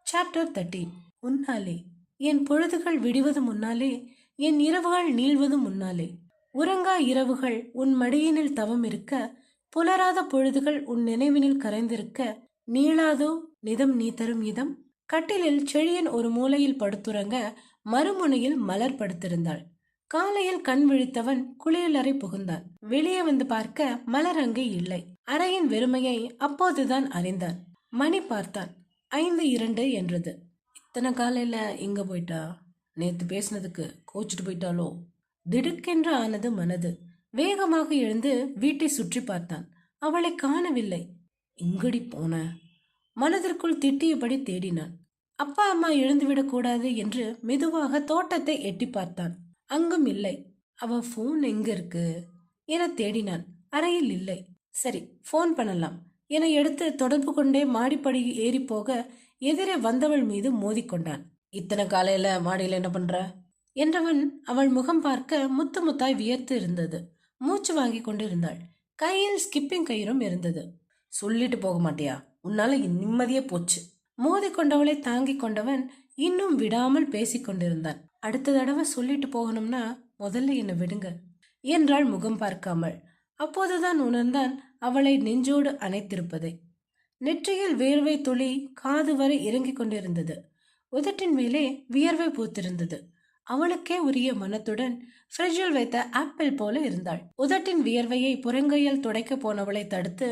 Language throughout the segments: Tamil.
சாப்டர் 13. உன்னாலே என் பொழுதுகள் விடுவது முன்னாலே, என் இரவுகள் நீள்வது முன்னாலே. உறங்கா இரவுகள் உன் மடியினில் தவம் இருக்க, புலராத பொழுதுகள் உன் நினைவினில் கரைந்திருக்க, நீளாதோ நிதம் நீ தரும் இதம். கட்டிலில் செழியன் ஒரு மூலையில் படுத்துறங்க, மறுமுனையில் மலர் படுத்திருந்தாள். காலையில் கண் விழித்தவன் குளியலறை புகுந்தான். வெளியே வந்து பார்க்க மலர் அங்கே இல்லை. அறையின் வெறுமையை அப்போதுதான் அறிந்தான். மணி பார்த்தான். 5:02 என்றது. இத்தனை காலையில எங்க போயிட்டா? நேத்து பேசினதுக்கு கோச்சிட்டு போயிட்டாலோ? திடுக்கென்று ஆனது மனது. வேகமாக எழுந்து வீட்டை சுற்றி பார்த்தான். அவளை காணவில்லை. எங்கடி போன? மனதிற்குள் திட்டியபடி தேடினான். அப்பா அம்மா எழுந்துவிடக் கூடாது என்று மெதுவாக தோட்டத்தை எட்டி பார்த்தான். அங்கும் இல்லை. அவ போன் எங்க இருக்கு என தேடினான். அறையில் இல்லை. சரி, போன் பண்ணலாம் என எடுத்து தொடர்பு கொண்டே மாடிப்படி ஏறி போக எதிரே வந்தவள் மீது மோதிக்கொண்டான். இத்தனை காலையில மாடியில் என்ன பண்ற என்றவன் அவள் முகம் பார்க்க முத்து முத்தாய் வியர்த்து இருந்தது. மூச்சு வாங்கி கொண்டிருந்தாள். கையில் ஸ்கிப்பிங் கயிறும் இருந்தது. சொல்லிட்டு போக மாட்டியா? உன்னால நிம்மதியே போச்சு. மோதி கொண்டவளை தாங்கி கொண்டவன் இன்னும் விடாமல் பேசிக் கொண்டிருந்தான். அடுத்த தடவை சொல்லிட்டு போகணும்னா முதல்ல என்னை விடுங்க என்றாள் முகம் பார்க்காமல். அப்போதுதான் உணர்ந்தான் அவளை நெஞ்சோடு அணைத்திருப்பதை. நெற்றியில் வேர்வை துளி காது வரை இறங்கிக் கொண்டிருந்தது. உதட்டின் மேலே வியர்வை பூத்திருந்தது. அவளுக்கே உரிய மனத்துடன் ஃப்ரிட்ஜில் வைத்த ஆப்பிள் போல இருந்தாள். உதட்டின் வியர்வையை புறங்கையால் துடைக்க போனவளை தடுத்து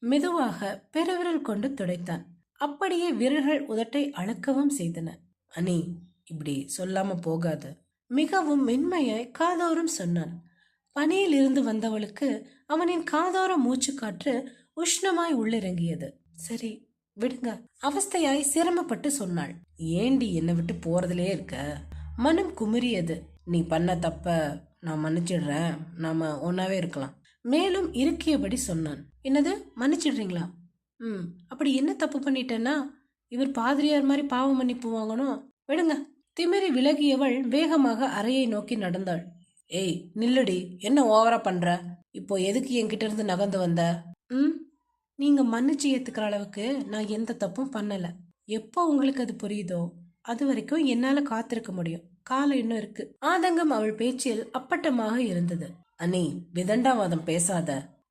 மெதுவாக பெருவிரல் கொண்டு துடைத்தான். அப்படியே விரல்கள் உதட்டை அழுக்கவும் செய்தன. அனி, இப்படி சொல்லாம போகாத, மிகவும் மென்மையாய் காதோறும் சொன்னான். பனியில் இருந்து வந்தவளுக்கு அவனின் காதோர மூச்சு காற்று உஷ்ணமாய் உள்ளிறங்கியது. சரி விடுங்க, அவஸ்தையாய் சிரமப்பட்டு சொன்னாள். ஏண்டி என்னை விட்டு போறதுலே இருக்க? மனம் குமுறியது. நீ பண்ண தப்ப நான் மன்னிச்சிடுறேன், நாம ஒன்னாவே இருக்கலாம். மேலும் இறுக்கியபடி சொன்னான். என்னது, மன்னிச்சிடுறீங்களா? அப்படி என்ன தப்பு பண்ணிட்டேன்னா? இவர் பாதிரியார் மாதிரி பாவ மன்னிப்பு வாங்கணும். விடுங்க. திமிரி விலகியவள் வேகமாக அறையை நோக்கி நடந்தாள். ஏய் நில்லுடி, என்ன ஓவரா பண்ற? இப்போ எதுக்கு என்கிட்ட இருந்து நகர்ந்து வந்த? நீங்க மன்னிச்சு ஏத்துக்கிற அளவுக்கு நான் எந்த தப்பும் பண்ணல. எப்போ உங்களுக்கு அது புரியுதோ அது வரைக்கும் என்னால காத்திருக்க முடியும். காலம் இன்னும் இருக்கு. ஆதங்கம் அவள் பேச்சில் அப்பட்டமாக இருந்தது. அனி, விதண்டாவாதம் பேசாத.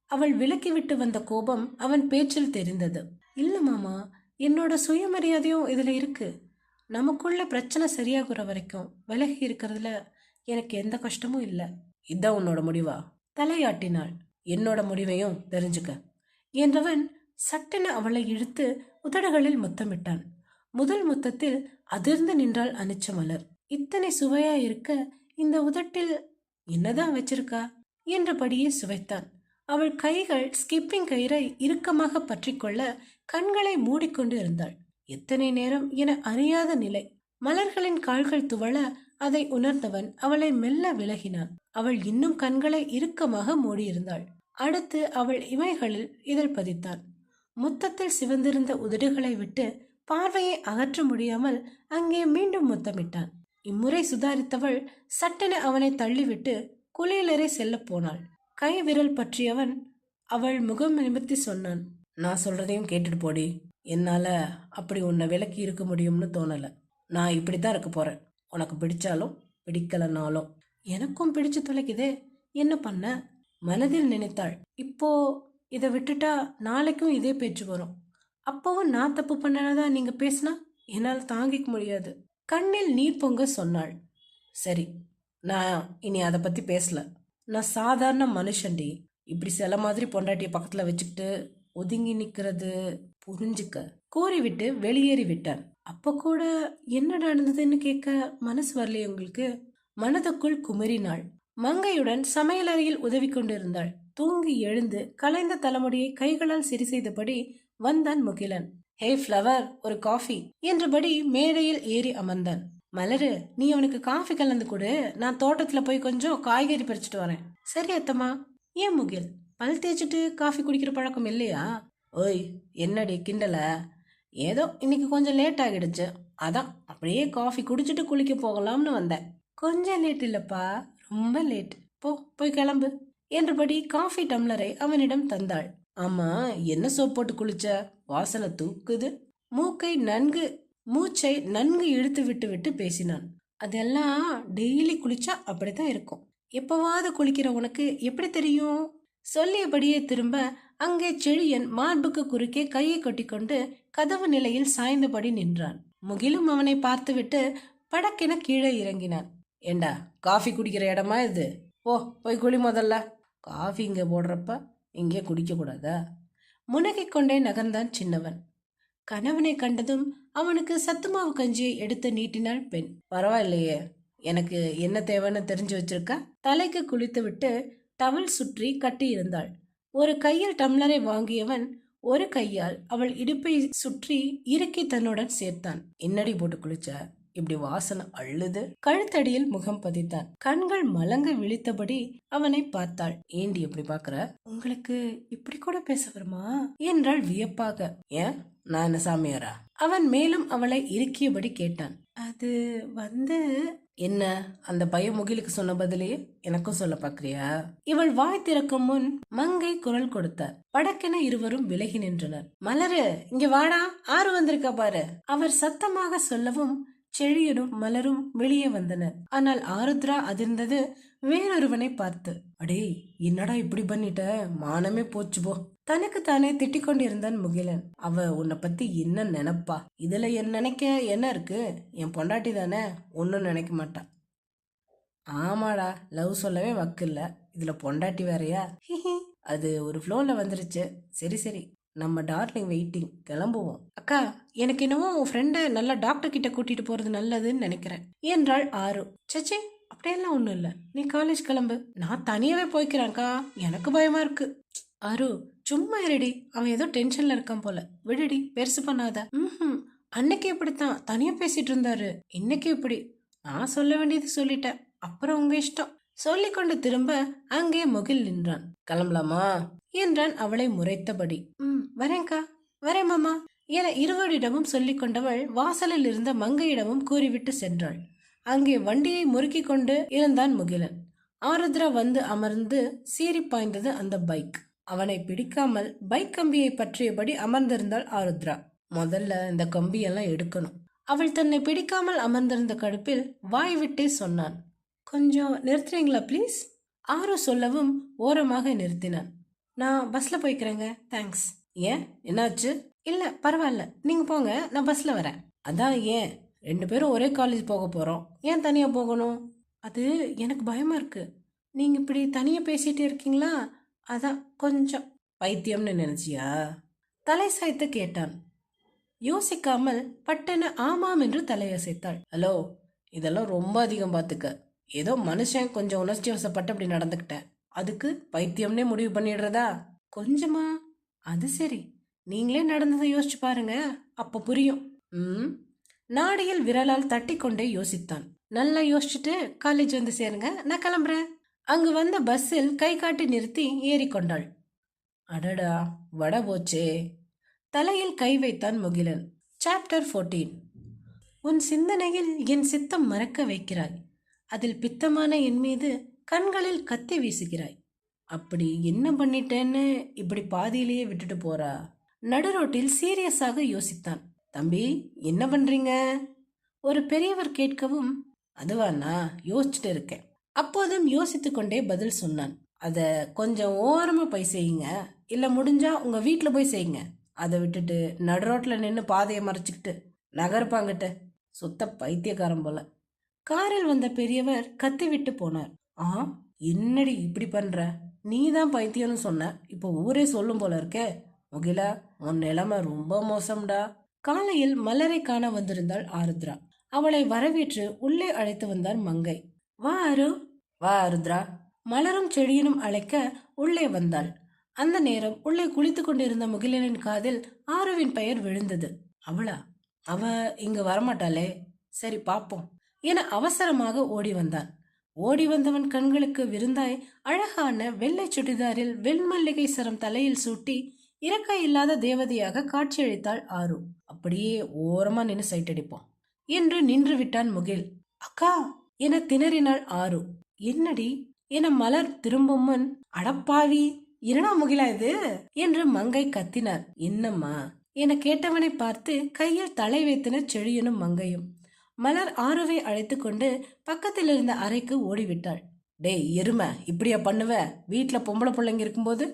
அவள் விலக்கிவிட்டு வந்த கோபம் அவன் பேச்சில் தெரிந்தது. இல்ல மாமா, என்னோட சுயமரியாதையும் இதுல இருக்கு. நமக்குள்ள பிரச்சனை சரியாகிற வரைக்கும் விலகி இருக்கிறதுல எனக்கு எந்த கஷ்டமும் இல்லை. இதான் உன்னோட முடிவா? தலையாட்டினாள். என்னோட முடிவையும் தெரிஞ்சுக்க என்றவன் சட்டென அவளை இழுத்து உதடுகளில் முத்தமிட்டான். முதல் முத்தத்தில் அதிர்ந்து நின்றாள் அனிச்ச மலர். இத்தனை சுவையா இருக்க இந்த உதட்டில் என்னதான் வச்சிருக்கா என்றபடியே சுவைத்தான். அவள் கைகள் ஸ்கிப்பிங் கயிறை இறுக்கமாக பற்றி கொள்ள கண்களை மூடிக்கொண்டு இருந்தாள். எத்தனை நேரம் என அறியாத நிலை. மலர்களின் கால்கள் துவள அதை உணர்ந்தவன் அவளை மெல்ல விலகினான். அவள் இன்னும் கண்களை இறுக்கமாக மூடியிருந்தாள். அடுத்து அவள் இமைகளில் இதழ் பதித்தான். முத்தத்தில் சிவந்திருந்த உதடுகளை விட்டு பார்வையை அகற்ற முடியாமல் அங்கே மீண்டும் முத்தமிட்டான். இம்முறை சுதாரித்தவள் சட்டென அவனை தள்ளிவிட்டு குளியலறை செல்ல போனாள். கை விரல் பற்றியவன் அவள் முகம் நிமிர்த்தி சொன்னான். நான் சொல்றதையும் கேட்டுட்டு போடி. என்னால அப்படி உன்னை விலக்கி இருக்க முடியும்னு தோணல. நான் இப்படித்தான் இருக்க போறேன். உனக்கு பிடிச்சாலும் பிடிக்கலனாலும். எனக்கும் பிடிச்சு தொலைக்குதே, என்ன பண்ண? மனதில் நினைத்தாள். இப்போ இதை விட்டுட்டா நாளைக்கும் இதே பேச்சு வரும். அப்பவும் நான் தப்பு பண்ணனதா நீங்க பேசினா என்னால் தாங்கிக்க முடியாது. கண்ணில் நீர் பொங்க சொன்னாள். சரி, நான் இனி அதை பத்தி பேசல. நான் சாதாரண மனுஷன்டி. இப்படி சில மாதிரி பொண்டாட்டிய பக்கத்துல வச்சுக்கிட்டு ஒதுங்கி நிக்கிறது புரிஞ்சுக்க கூறிவிட்டு வெளியேறி விட்டான். அப்ப கூட என்ன நடந்ததுன்னு கேட்க மனசு வரலையே உங்களுக்கு? மனதுக்குள் குமரினாள். மங்கையுடன் சமையலறையில் உதவி கொண்டிருந்தாள். தூங்கி எழுந்து கலைந்த தலைமுடியை கைகளால் சரி செய்தபடி வந்தான் முகிலன். ஹே ஃப்ளவர், ஒரு காஃபி என்றபடி மேடையில் ஏறி அமர்ந்தான். மலரு, நீ அவனுக்கு காஃபி கலந்து கொடு. நான் தோட்டத்துல போய் கொஞ்சம் காய்கறி பறிச்சுட்டு வரேன். சரி அத்தம்மா. ஏன் முகில், பல் தேய்ச்சிட்டு காஃபி குடிக்கிற பழக்கம் இல்லையா? ஓய், என்னடி கிண்டல? ஏதோ இன்னைக்கு கொஞ்சம் லேட் ஆகிடுச்சு, அதான் அப்படியே காஃபி குடிச்சிட்டு குளிக்க போகலாம்னு வந்தேன். கொஞ்சம் லேட் இல்லப்பா, ரொம்ப லேட். போய் கிளம்பு என்றபடி காஃபி டம்ளரை அவனிடம் தந்தாள். ஆமா, என்ன சோப் போட்டு குளிச்ச? வாசனை தூக்குது. மூக்கை நன்கு மூச்சை நன்கு இழுத்து விட்டு விட்டு பேசினான். அதெல்லாம் டெய்லி குளிச்சா அப்படித்தான் இருக்கும். எப்பவாவது குளிக்கிற உனக்கு எப்படி தெரியும்? சொல்லியபடியே திரும்ப அங்கே செழியன் மார்புக்கு குறுக்கே கையை கொட்டிக்கொண்டு கதவு நிலையில் சாய்ந்தபடி நின்றான். முகிலும் அவனை பார்த்துவிட்டு படக்கென கீழே இறங்கினான். ஏண்டா, காஃபி குடிக்கிற இடமா இது? போய் குளி முதல்ல. காஃபி இங்கே போடுறப்ப இங்கே குடிக்க கூடாதா? முனகிக் கொண்டே நகர்ந்தான் சின்னவன். கணவனை கண்டதும் அவனுக்கு சத்துமாவு கஞ்சியை எடுத்து நீட்டினாள் பெண். பரவாயில்லையே, எனக்கு என்ன தேவைன்னு தெரிஞ்சு வச்சிருக்கா? தலைக்கு குளித்து விட்டு டவல் சுற்றி கட்டி இருந்தாள். ஒரு கையில் டம்ளரை வாங்கியவன் ஒரு கையால் அவள் இடுப்பை சுற்றி இறுக்கி தன்னுடன் சேர்த்தான். என்னடி போட்டு குளிச்ச? இப்படி வாசனை அள்ளுது. கழுத்தடியில் முகம் பதித்தான். கண்கள் மலங்க விழித்தபடி அவனை பார்த்தாள். ஏண்டி எப்படி பாக்குற? உங்களுக்கு இப்படி கூட பேச வருமா என்றாள் வியப்பாக. ஏன், நான் என்ன சாமியாரா? அவன் மேலும் அவளை இறுக்கியபடி கேட்டான். அது வந்து என்ன, அந்த பையன் முகிலுக்கு சொன்ன பதிலே எனக்கும் சொல்ல பாக்குறியா? இவள் வாய் திறக்கும் முன் மங்கை குரல் கொடுத்தார். படக்கென இருவரும் விலகி நின்றனர். மலரு, இங்க வாடா, ஆறு வந்திருக்கா பாரு. அவர் சத்தமாக சொல்லவும் செழியனும் மலரும் வெளியே வந்தனர். ஆனால் ஆருத்ரா அதிர்ந்தது வேறொருவனை பார்த்து. அடே, என்னடா இப்படி பண்ணிட்ட? மானமே போச்சு போ. தனக்கு தானே திட்டிக் கொண்டிருந்தான் முகிலன். அவ உன்னை பத்தி என்ன நினைப்பா? இதுல என் நினைக்க என்ன இருக்கு? என் பொண்டாட்டி தானே, ஒன்னும் நினைக்க மாட்டா. ஆமாடா, லவ் சொல்லவே வக்கு இல்ல, இதுல பொண்டாட்டி வேறையா? அது ஒரு ஃப்ளோல வந்துருச்சு. சரி சரி, நம்ம டார்லிங் வெயிட்டிங், கிளம்புவோம். அக்கா, எனக்கு என்னவோ உன் ஃப்ரெண்டை நல்லா டாக்டர் கிட்ட கூட்டிட்டு போறது நல்லதுன்னு நினைக்கிறேன் என்றாள் ஆரு. சச்சி, அப்படியெல்லாம் ஒண்ணும் இல்ல, நீ காலேஜ் கிளம்பு, நான் தனியாவே போய்க்கிறேன்க்கா, எனக்கு பயமா இருக்கு. ஆரு, சும்மா இருடி, அவன் ஏதோ டென்ஷன்ல இருக்கான் போல, விடுடி, பெருசு பண்ணாத. அன்னைக்கு இப்படித்தான் தனியா பேசிட்டு இருந்தாரு, இன்னைக்கு இப்படி. நான் சொல்ல வேண்டியது சொல்லிட்டேன், அப்புறம் உங்க இஷ்டம். சொல்லிக்கொண்டு திரும்ப அங்கே முகில் நின்றான். கிளம்பலாமா என்றான் அவளை முறைத்தபடி. வரேன்க்கா, வரேன் மாமா என இருவரிடமும் சொல்லிக் கொண்டவள் வாசலில் இருந்த மங்கையிடமும் கூறிவிட்டு சென்றாள். அங்கே வண்டியை முறுக்கி கொண்டு இருந்தான் முகிலன். ஆருத்ரா வந்து அமர்ந்து சீறி பாய்ந்தது அந்த பைக். அவனை பிடிக்காமல் பைக் கம்பியை பற்றியபடி அமர்ந்திருந்தாள் ஆருத்ரா. முதல்ல இந்த கம்பியெல்லாம் எடுக்கணும். அவள் தன்னை பிடிக்காமல் அமர்ந்திருந்த கடுப்பில் வாய் விட்டே சொன்னான். கொஞ்சம் நிறுத்துறீங்களா ப்ளீஸ்? ஆரு சொல்லவும் ஓரமாக நிறுத்தினான். நான் பஸ்ல போய்க்கிறேங்க, தேங்க்ஸ். ஏன், என்னாச்சு? இல்ல, பரவாயில்ல, நீங்க போங்க, நான் பஸ்ல வரேன். அதான் ஏன், ரெண்டு பேரும் ஒரே காலேஜ் போக போறோம், ஏன் தனியா போகணும்? அது எனக்கு பயமா இருக்கு, நீங்க இப்படி தனியா பேசிட்டே இருக்கீங்களா, அதான் கொஞ்சம். பைத்தியம்னு நினைச்சியா? தலை சாய்த்து கேட்டான். யோசிக்காமல் பட்டென ஆமாம் என்று தலையசைத்தாள். ஹலோ, இதெல்லாம் ரொம்ப அதிகம் பாத்துக்க. ஏதோ மனுஷன் கொஞ்சம் உணர்ச்சி வசப்பட்டு அப்படி நடந்துக்கிட்டேன், அதுக்கு பைத்தியம்னே முடிவு பண்ணிடுறதா? கொஞ்சமா? அது சரி, நீங்களே நடந்ததை யோசிச்சு பாருங்க, அப்ப புரியும். நாடியில் விரலால் தட்டி கொண்டே யோசித்தான். நல்லா யோசிச்சுட்டு காலேஜ் வந்து சேருங்க, நான் கிளம்புறேன். அங்கு வந்த பஸ்ஸில் கை காட்டி நிறுத்தி ஏறிக்கொண்டாள். அடடா, வட போச்சே. தலையில் கை வைத்தான் முகிலன். சாப்டர் 14. உன் சிந்தனையில் என் சித்தம் மறக்க வைக்கிறாய், அதில் பித்தமான என் மீது கண்களில் கத்தி வீசுகிறாய். அப்படி என்ன பண்ணிட்டேன்னு இப்படி பாதியிலேயே விட்டுட்டு போறா? நடுரோட்டில் சீரியஸாக யோசித்தான். தம்பி, என்ன பண்றீங்க? ஒரு பெரியவர் கேட்கவும், அதுவாண்ணா, யோசிச்சுட்டு இருக்கேன். அப்போதும் யோசித்து கொண்டே பதில் சொன்னான். அத கொஞ்சம் ஓரமா போய் செய்யுங்க, இல்ல முடிஞ்சா உங்க வீட்டுல போய் செய்யுங்க. அதை விட்டுட்டு நடுரோட்ல நின்று பாதையை மறைச்சுக்கிட்டு நகர்ப்பாங்கிட்ட. சுத்த பைத்தியக்காரம் போல. காரில் வந்த பெரியவர் கத்தி விட்டு போனார். என்னடி இப்படி பண்ற? நீதான் பைத்தியம்னு சொன்ன, இப்போ ஊரே சொல்லும் போல இருக்கே. முகிலா, உன் நிலைமை ரொம்ப மோசம்டா. காலையில் மலரை காண வந்திருந்தாள் ஆருத்ரா. அவளை வரவேற்று உள்ளே அழைத்து வந்தார் மங்கை. வா ஆரு, வா ஆருத்ரா. மலரும் செடியனும் அழைக்க உள்ளே வந்தாள். அந்த நேரம் உள்ளே குளித்து கொண்டிருந்த முகிலனின் காதில் ஆருவின் பெயர் விழுந்தது. அவளா? அவ இங்க வரமாட்டாளே, சரி பாப்போம் என அவசரமாக ஓடி வந்தான். ஓடி வந்தவன் கண்களுக்கு விருந்தாய் அழகான வெள்ளை சுடிதாரில் வெண்மல்லிகை சரம் தலையில் சூட்டி இறக்கை இல்லாத தேவதையாக காட்சியளித்தாள் ஆரு. அப்படியே ஓரமா நின்று சைட் அடிப்போம் என்று நின்று விட்டான் முகில். அக்கா என திணறினாள் ஆரு. என்னடி என மலர் திரும்பும் முன், அடப்பாவி, இருணா முகிலா இது என்று மங்கை கத்தினார். என்னம்மா, என கேட்டவனை பார்த்து கையில் தலை வைத்தன செழியனும் மங்கையும். மலர் ஆருவை அழைத்து கொண்டு பக்கத்தில் இருந்த அறைக்கு ஓடிவிட்டாள். டேய் எருமை, இப்படியா பண்ணுவ? வீட்டுல பொம்பளை பிள்ளைங்க இருக்கும்போது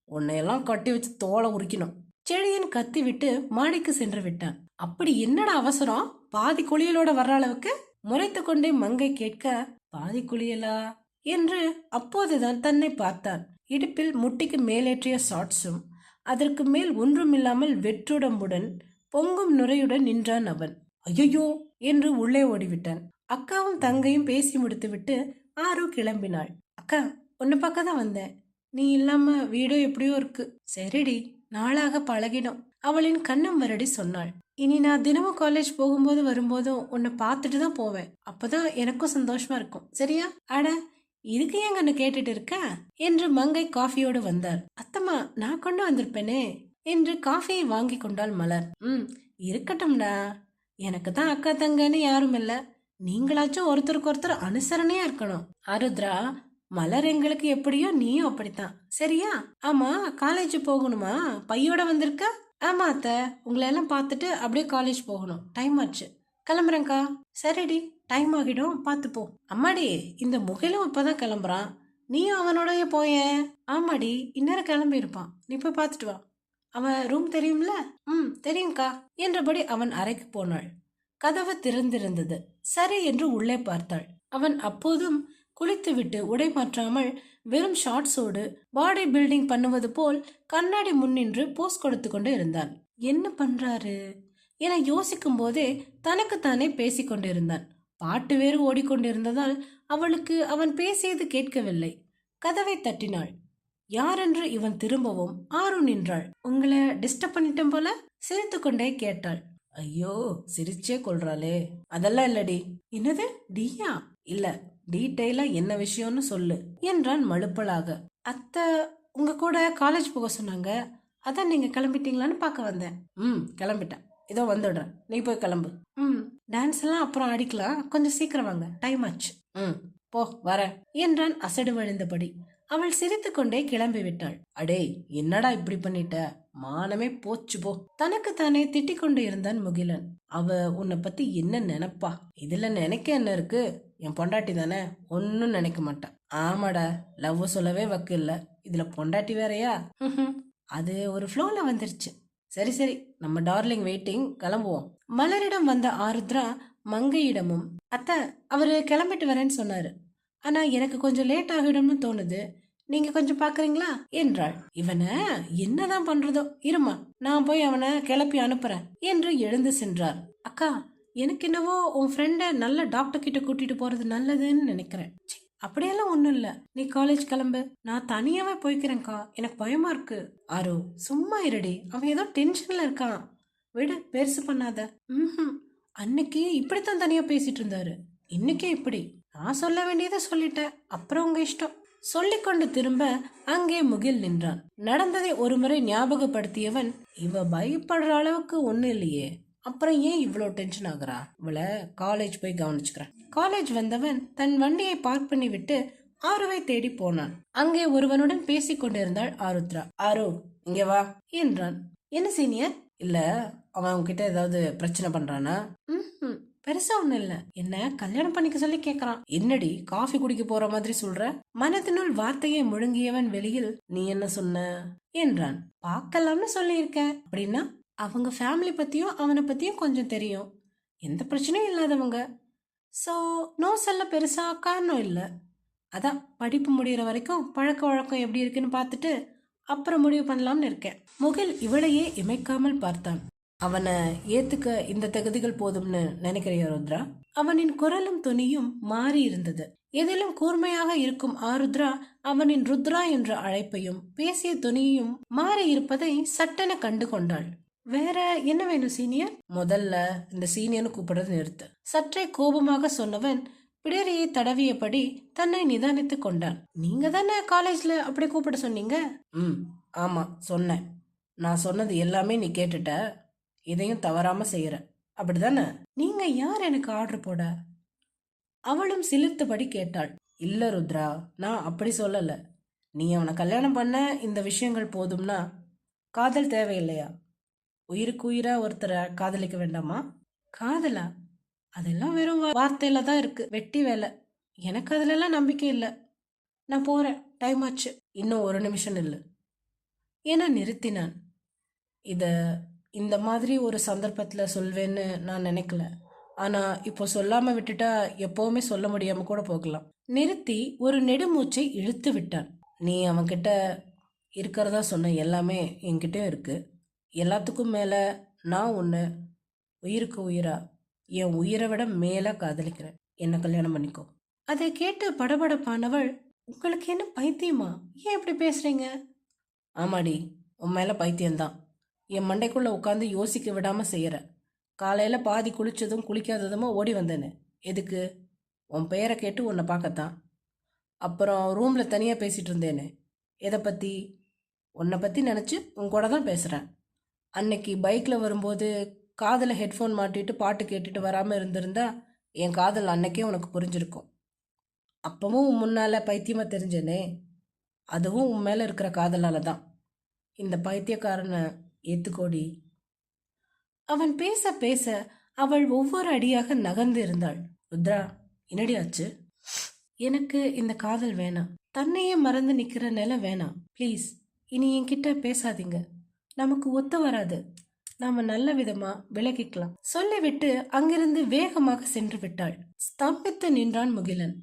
உன்னையெல்லாம் கட்டி வச்சு தோலை உரிக்கணும். செழியன் கத்தி விட்டு மாடிக்கு சென்று விட்டான். அப்படி என்னடா அவசரம்? பாதி குளியலோட வர்ற அளவுக்கு முறைத்து கொண்டே மங்கை கேட்க, பாதி குளியலா என்று அப்போதுதான் தன்னை பார்த்தான். இடுப்பில் முட்டிக்கு மேலேற்றிய ஷார்ட்ஸும் அதற்கு மேல் ஒன்றுமில்லாமல் வெற்றுடம்புடன் பொங்கும் நுரையுடன் நின்றான் அவன். ஐயோ என்று உள்ளே ஓடிவிட்டான். அக்காவும் தங்கையும் பேசி முடித்துவிட்டு ஆரு கிளம்பினாள். அக்கா, உன்னை பார்க்க தான் வந்தேன். நீ இல்லாம வீடோ எப்படியோ இருக்கு. சரிடி, நாளாக பழகிடும். அவளின் கண்ணம் வரடி சொன்னாள். இனி நான் தினமும் காலேஜ் போகும்போது வரும்போதும் உன்னை பார்த்துட்டு தான் போவேன். அப்பதான் எனக்கும் சந்தோஷமா இருக்கும். சரியா? அட, இதுக்கு ஏன் கண்ணு கேட்டுட்டு இருக்க என்று மங்கை காஃபியோடு வந்தார். அத்தம்மா, நான் கொண்டு வந்திருப்பேனே என்று காஃபியை வாங்கி கொண்டாள் மலர். இருக்கட்டும்டா, எனக்கு தான் அக்கா தங்கன்னு யாரும் இல்ல. நீங்களாச்சும் ஒருத்தருக்கு ஒருத்தர் அனுசரணையா இருக்கணும். ஆருத்ரா, மலர் எங்களுக்கு எப்படியோ நீயும் அப்படித்தான். சரியா? ஆமா, காலேஜ் போகணுமா? பையோட வந்திருக்க? ஆமா அத்த, உங்களை எல்லாம் பார்த்துட்டு அப்படியே காலேஜ் போகணும். டைம் ஆச்சு. கிளம்புறேங்க்கா. சரிடி, டைம் ஆகிடும், பார்த்து போ. அம்மாடி, இந்த முகிலும் இப்பதான் கிளம்புறான். நீயும் அவனோடய போய. ஆமாடி, இந்நேரம் கிளம்பி இருப்பான். நீ போய் பார்த்துட்டு வா. அவன் ரூம் தெரியும்ல? தெரியும்க்கா என்றபடி அவன் அறைக்கு போனாள். கதவு திறந்திருந்தது. சரி என்று உள்ளே பார்த்தாள். அவன் அப்போதும் குளித்துவிட்டு உடை மாற்றாமல் வெறும் ஷார்ட்ஸோடு பாடி பில்டிங் பண்ணுவது போல் கண்ணாடி முன்னின்று போஸ் கொடுத்து கொண்டு இருந்தான். என்ன பண்றாரு என யோசிக்கும் போதே தனக்குத்தானே பேசிக்கொண்டிருந்தான். பாட்டு வேறு ஓடிக்கொண்டிருந்ததால் அவளுக்கு அவன் பேசியது கேட்கவில்லை. கதவை தட்டினாள். யாரென்று இவன் திரும்பவும் ஆரு நின்றாள். உங்களை டிஸ்டர்ப் பண்ணிட்டேன் போல சிரித்து கொண்டே கேட்டாள். ஐயோ, சிரிச்சே கொள்றாளே. அதெல்லாம் இல்லடி. என்னது டியா? இல்ல, டீட்டெயிலா என்ன விஷயம்னு சொல்லு என்றான் மழுப்பலாக. அத்தை உங்க கூட காலேஜ் போக சொன்னாங்க. அதான் நீங்க கிளம்பிட்டீங்களான்னு பார்க்க வந்தேன். கிளம்பிட்டேன், இதோ வந்துடுறேன். நீ போய் கிளம்பு. டான்ஸ் எல்லாம் அப்புறம் ஆடிக்கலாம், கொஞ்சம் சீக்கிரம் வாங்க, டைம் ஆச்சு. போ, வர என்றான் அசடு வழிந்தபடி. அவள் சிரித்து கொண்டே கிளம்பி விட்டாள். அடே, என்னடா இப்படி பண்ணிட்ட? மானமே போச்சு போ. தனக்கு தானே திட்டிக் கொண்டு இருந்தான் முகிலன். அவ உன்னை பத்தி என்ன நினைப்பா? இதுல நினைக்க என்ன இருக்கு? என் பொண்டாட்டி தானே, ஒன்னும் நினைக்க மாட்டான். ஆமாடா, லவ் சொல்லவே வக்கு இல்ல, இதுல பொண்டாட்டி வேறையா? அது ஒரு ஃப்ளோல வந்துருச்சு. சரி சரி, நம்ம டார்லிங் வெயிட்டிங், கிளம்புவோம். மலரிடம் வந்த ஆருத்ரா மங்கையிடமும், அத்தை அவரு கிளம்பிட்டு வரேன்னு சொன்னாரு, ஆனா எனக்கு கொஞ்சம் லேட் ஆகிடும்னு தோணுது, நீங்க கொஞ்சம் பாக்குறீங்களா என்றாள். இவனை என்னதான் பண்றதோ, இருமா நான் போய் அவனை கிளப்பி அனுப்புறேன் என்று எழுந்து சென்றார். அக்கா, எனக்கு என்னவோ உன் ஃப்ரெண்ட நல்ல டாக்டர் கிட்ட கூட்டிட்டு போறது நல்லதுன்னு நினைக்கிறேன். அப்படியெல்லாம் ஒண்ணும் இல்ல, நீ காலேஜ் கிளம்பு, நான் தனியாவே போய்க்கிறேன்க்கா, எனக்கு பயமா இருக்கு. ஆரோ, சும்மா இருடி, அவன் ஏதோ டென்ஷன்ல இருக்கான், விடு, பெருசு பண்ணாத. அன்னைக்கு இப்படித்தான் தனியா பேசிட்டு இருந்தாரு, இன்னைக்கே இப்படி. நான் சொல்ல வேண்டியதை சொல்லிட்டேன், அப்புறம் உங்க இஷ்டம். சொல்லிக்கொண்டு திரும்ப அங்கே முகில் நின்றான். நடந்ததை ஒருமுறை ஞாபகப்படுத்தியவன், இவ பயப்படுற அளவுக்கு ஒண்ணு இல்லையே, அப்புறம் ஏன் இவ்வளோ டென்ஷன் ஆகுறா? இவளை காலேஜ் போய் கவனிச்சுக்கிறேன். காலேஜ் வந்தவன் தன் வண்டியை பார்க் பண்ணி விட்டு ஆருவை தேடி போனான். அங்கே ஒருவனுடன் பேசிக் கொண்டிருந்தாள் ஆருத்ரா. ஆரு, இங்க வா என்றான். என்ன சீனியர்? இல்ல, அவன் உன்கிட்ட ஏதாவது பிரச்சனை பண்றானா? பெருசா ஒண்ணு இல்ல, என்ன கல்யாணம் பண்ணிக்க சொல்லி கேக்குறான். என்னடி காஃபி குடிக்க போற மாதிரி சொல்ற? மனத்தினுள் வார்த்தையை முழுங்கியவன் வெளியில், நீ என்ன சொன்ன என்றான். பார்க்கலாம்னு சொல்லி இருக்க. அப்படின்னா அவங்க ஃபேமிலி பத்தியும் அவனை பத்தியும் கொஞ்சம் தெரியும், எந்த பிரச்சனையும் இல்லாதவங்க. சோ நோ சொல்ல பெருசா காரணம் இல்ல. அதான் படிப்பு முடிகிற வரைக்கும் பழக்க வழக்கம் எப்படி இருக்குன்னு பார்த்துட்டு அப்புறம் முடிவு பண்ணலாம்னு இருக்கேன். முகில் இவளையே இமைக்காமல் பார்த்தான். அவனை ஏத்துக்க இந்த தகுதிகள் போதும்னு நினைக்கிறியா ருத்ரா? அவனின் குரலும் துணியும் மாறி இருந்தது. எதிலும் கூர்மையாக இருக்கும் ஆருத்ரா அவனின் ருத்ரா என்ற அழைப்பையும் பேசிய துணியையும் மாறி இருப்பதை சட்டென கண்டு கொண்டாள். வேற என்ன வேணும் சீனியர்? முதல்ல இந்த சீனியர்னு கூப்பிடுறது நிறுத்து. சற்றே கோபமாக சொன்னவன் பிடரியை தடவியபடி தன்னை நிதானித்துக் கொண்டான். நீங்க தானே காலேஜ்ல அப்படி கூப்பிட சொன்னீங்க? ஆமா சொன்னேன். நான் சொன்னது எல்லாமே நீ கேட்டுட்ட, இதையும் தவறாம செய்யற, அப்படிதானே? நீங்க யார் எனக்கு ஆர்டர் போட? அவளும் சிலிர்த்தபடி கேட்டாள். இல்ல ருத்ரா, நான் அப்படி சொல்லல. நீ அவனை கல்யாணம் பண்ண இந்த விஷயங்கள் போதும்னா காதல் தேவையில்லையா? உயிருக்கு உயிரா ஒருத்தரை காதலிக்க வேண்டாமா? காதலா? அதெல்லாம் வெறும் வார்த்தையில தான் இருக்கு, வெட்டி வேலை. எனக்கு அதுலலாம் நம்பிக்கை இல்லை. நான் போறேன், டைம் ஆச்சு. இன்னும் ஒரு நிமிஷம் நில்லு என நிறுத்தினான். இத இந்த மாதிரி ஒரு சந்தர்ப்பத்துல சொல்வேன்னு நான் நினைக்கல. ஆனா இப்போ சொல்லாம விட்டுட்டா எப்பவுமே சொல்ல முடியாம கூட போகலாம். நிறுத்தி ஒரு நெடுமூச்சை இழுத்து விட்டான். நீ அவன்கிட்ட இருக்கிறதா சொன்ன எல்லாமே என்கிட்டயும் இருக்கு. எல்லாத்துக்கும் மேல நான் உன்னை உயிருக்கு உயிரா, என் உயிரை விட மேல காதலிக்கிறேன். என்ன கல்யாணம் பண்ணிக்கோ. அதை கேட்டு படபடப்பானவள், உங்களுக்கு என்ன பைத்தியமா? ஏன் இப்படி பேசுறீங்க? ஆமாடி, உன் மேல பைத்தியம்தான். என் மண்டைக்குள்ள உட்காந்து யோசிக்க விடாம செய்யற. காலையில பாதி குளிச்சதும் குளிக்காததுமா ஓடி வந்தேனே, எதுக்கு? உன் பெயரை கேட்டு உன்னை பார்க்கத்தான். அப்புறம் ரூம்ல தனியா பேசிட்டு இருந்தேனே, எதை பத்தி? உன்னை பத்தி நினைச்சு உன் கூட தான் பேசுறேன். அன்னைக்கு பைக்ல வரும்போது காதுல ஹெட்ஃபோன் மாட்டிட்டு பாட்டு கேட்டுட்டு வராம இருந்திருந்தா என் காதல் அன்னைக்கே உனக்கு புரிஞ்சிருக்கும். அப்பவும் உன் முன்னால பைத்தியமா தெரிஞ்சேனே, அதுவும் உன் மேல இருக்கிற காதலால தான். இந்த பைத்தியக்காரனை ஏத்துக்கோடி. அவன் பேச பேச அவள் ஒவ்வொரு அடியாக நகர்ந்து இருந்தாள். ருத்ரா, என்னடி ஆச்சு? எனக்கு இந்த காதல் வேணாம். தன்னையே மறந்து நிக்கிற நிலை வேணாம். ப்ளீஸ், இனி என்கிட்ட பேசாதீங்க. நமக்கு ஒத்து வராது. நாம நல்ல விதமா விலகிக்கலாம் சொல்லிவிட்டு அங்கிருந்து வேகமாக சென்று விட்டாள். ஸ்தம்பித்து நின்றான் முகிலன்.